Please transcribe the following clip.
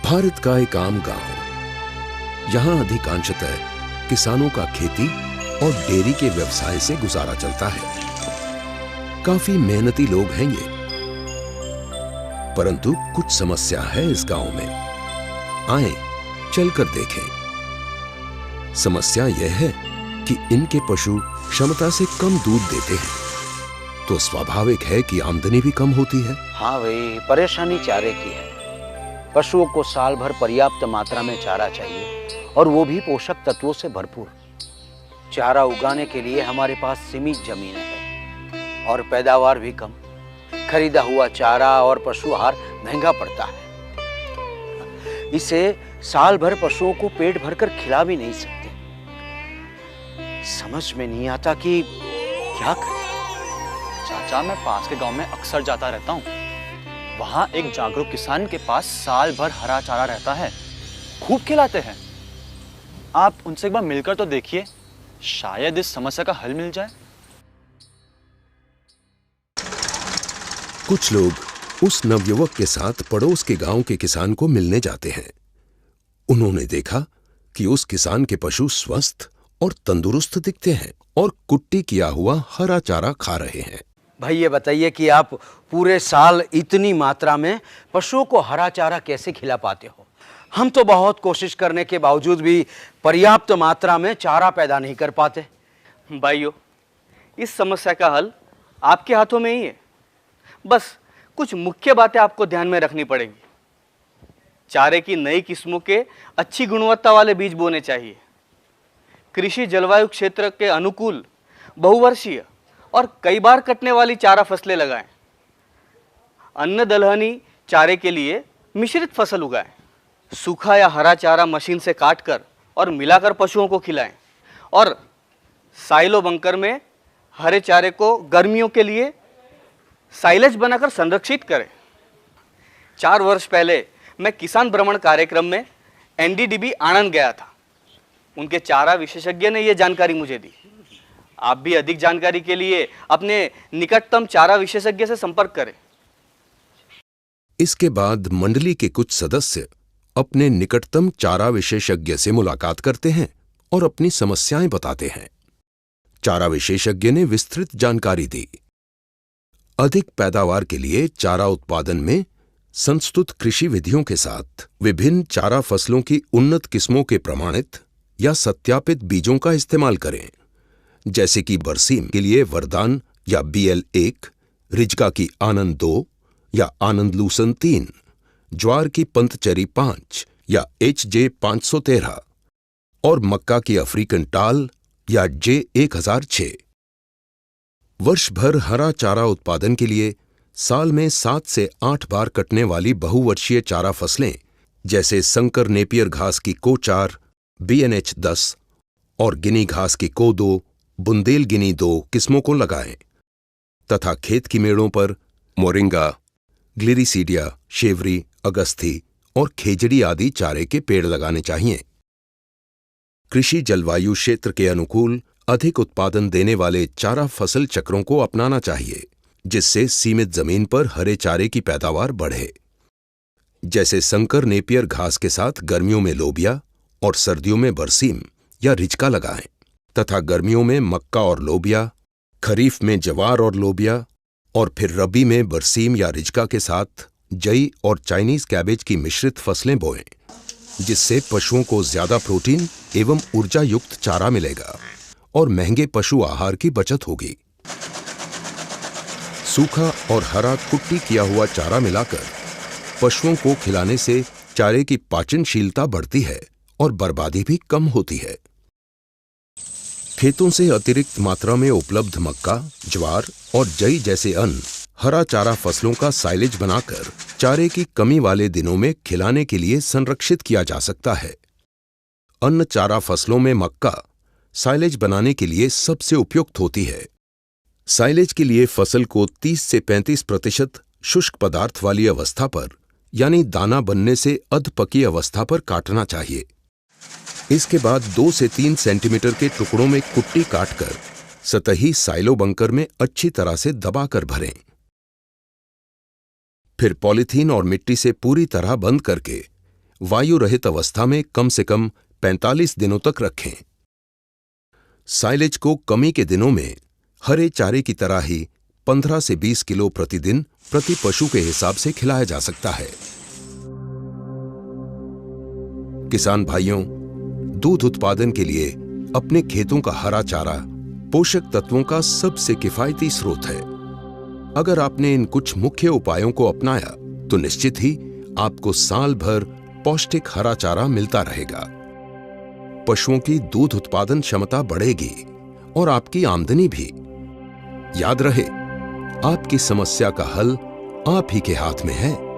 भारत का एक आम गांव। यहां अधिकांशतः किसानों का खेती और डेयरी के व्यवसाय से गुजारा चलता है। काफी मेहनती लोग हैं ये, परंतु कुछ समस्या है इस गांव में। आएं, चलकर देखें। समस्या यह है कि इनके पशु क्षमता से कम दूध देते हैं, तो स्वाभाविक है कि आमदनी भी कम होती है। हाँ भाई, परेशानी चारे की है। पशुओं को साल भर पर्याप्त मात्रा में चारा चाहिए, और वो भी पोषक तत्वों से भरपूर। चारा उगाने के लिए हमारे पास सीमित जमीनें हैं और पैदावार भी कम। खरीदा हुआ चारा और पशु आहार महंगा पड़ता है। इसे साल भर पशुओं को पेट भरकर खिला भी नहीं सकते। समझ में नहीं आता कि क्या करें। चाचा, मैं पास के गांव में अक्सर जाता रहता हूँ। वहां एक जागरूक किसान के पास साल भर हरा चारा रहता है, खूब खिलाते हैं। आप उनसे एक बार मिलकर तो देखिए, शायद इस समस्या का हल मिल जाए। कुछ लोग उस नवयुवक के साथ पड़ोस के गांव के किसान को मिलने जाते हैं। उन्होंने देखा कि उस किसान के पशु स्वस्थ और तंदुरुस्त दिखते हैं और कुट्टी किया हुआ हरा चारा खा रहे हैं। भाई ये बताइए कि आप पूरे साल इतनी मात्रा में पशुओं को हरा चारा कैसे खिला पाते हो? हम तो बहुत कोशिश करने के बावजूद भी पर्याप्त मात्रा में चारा पैदा नहीं कर पाते। भाइयों, इस समस्या का हल आपके हाथों में ही है। बस कुछ मुख्य बातें आपको ध्यान में रखनी पड़ेगी। चारे की नई किस्मों के अच्छी गुणवत्ता वाले बीज बोने चाहिए। कृषि जलवायु क्षेत्र के अनुकूल बहुवर्षीय और कई बार कटने वाली चारा फसलें लगाएं। अन्न दलहनी चारे के लिए मिश्रित फसल उगाएं। सूखा या हरा चारा मशीन से काटकर और मिलाकर पशुओं को खिलाएं। और साइलो बंकर में हरे चारे को गर्मियों के लिए साइलेज बनाकर संरक्षित करें। 4 वर्ष पहले मैं किसान भ्रमण कार्यक्रम में एनडीडीबी आनंद गया था। उनके चारा विशेषज्ञ ने यह जानकारी मुझे दी। आप भी अधिक जानकारी के लिए अपने निकटतम चारा विशेषज्ञ से संपर्क करें। इसके बाद मंडली के कुछ सदस्य अपने निकटतम चारा विशेषज्ञ से मुलाकात करते हैं और अपनी समस्याएं बताते हैं। चारा विशेषज्ञ ने विस्तृत जानकारी दी। अधिक पैदावार के लिए चारा उत्पादन में संस्तुत कृषि विधियों के साथ विभिन्न चारा फसलों की उन्नत किस्मों के प्रमाणित या सत्यापित बीजों का इस्तेमाल करें, जैसे कि बरसीम के लिए वरदान या BL1, रिजका की आनंद 2 या आनंद लूसन 3, ज्वार की पंतचरी 5 या HJ 513 और मक्का की अफ्रीकन टाल या J1006। वर्ष भर हरा चारा उत्पादन के लिए साल में 7 से 8 बार कटने वाली बहुवर्षीय चारा फसलें जैसे संकर नेपियर घास की को4, BNH 10 और गिनी घास की को2, बुंदेल गिनी 2 किस्मों को लगाएं तथा खेत की मेड़ों पर मोरिंगा, ग्लिरिसीडिया, शेवरी, अगस्थी और खेजड़ी आदि चारे के पेड़ लगाने चाहिए। कृषि जलवायु क्षेत्र के अनुकूल अधिक उत्पादन देने वाले चारा फसल चक्रों को अपनाना चाहिए, जिससे सीमित जमीन पर हरे चारे की पैदावार बढ़े। जैसे संकर नेपियर घास के साथ गर्मियों में लोबिया और सर्दियों में बरसीम या रिजका लगाएं तथा गर्मियों में मक्का और लोबिया, खरीफ में जवार और लोबिया और फिर रबी में बरसीम या रिजका के साथ जई और चाइनीज कैबेज की मिश्रित फसलें बोएं, जिससे पशुओं को ज्यादा प्रोटीन एवं ऊर्जा युक्त चारा मिलेगा और महंगे पशु आहार की बचत होगी। सूखा और हरा कुट्टी किया हुआ चारा मिलाकर पशुओं को खिलाने से चारे की पाचनशीलता बढ़ती है और बर्बादी भी कम होती है। खेतों से अतिरिक्त मात्रा में उपलब्ध मक्का, ज्वार और जई जैसे अन्न हरा चारा फसलों का साइलेज बनाकर चारे की कमी वाले दिनों में खिलाने के लिए संरक्षित किया जा सकता है। अन्न चारा फसलों में मक्का साइलेज बनाने के लिए सबसे उपयुक्त होती है। साइलेज के लिए फसल को 30 से 35% शुष्क पदार्थ वाली अवस्था पर यानी दाना बनने से अधपकी अवस्था पर काटना चाहिए। इसके बाद 2 से 3 सेंटीमीटर के टुकड़ों में कुट्टी काटकर सतही साइलो बंकर में अच्छी तरह से दबाकर भरें। फिर पॉलीथीन और मिट्टी से पूरी तरह बंद करके वायु रहित अवस्था में कम से कम 45 दिनों तक रखें। साइलेज को कमी के दिनों में हरे चारे की तरह ही 15 से 20 किलो प्रतिदिन प्रति पशु के हिसाब से खिलाया जा सकता है। किसान भाइयों, दूध उत्पादन के लिए अपने खेतों का हरा चारा पोषक तत्वों का सबसे किफायती स्रोत है। अगर आपने इन कुछ मुख्य उपायों को अपनाया तो निश्चित ही आपको साल भर पौष्टिक हरा चारा मिलता रहेगा। पशुओं की दूध उत्पादन क्षमता बढ़ेगी और आपकी आमदनी भी। याद रहे, आपकी समस्या का हल आप ही के हाथ में है।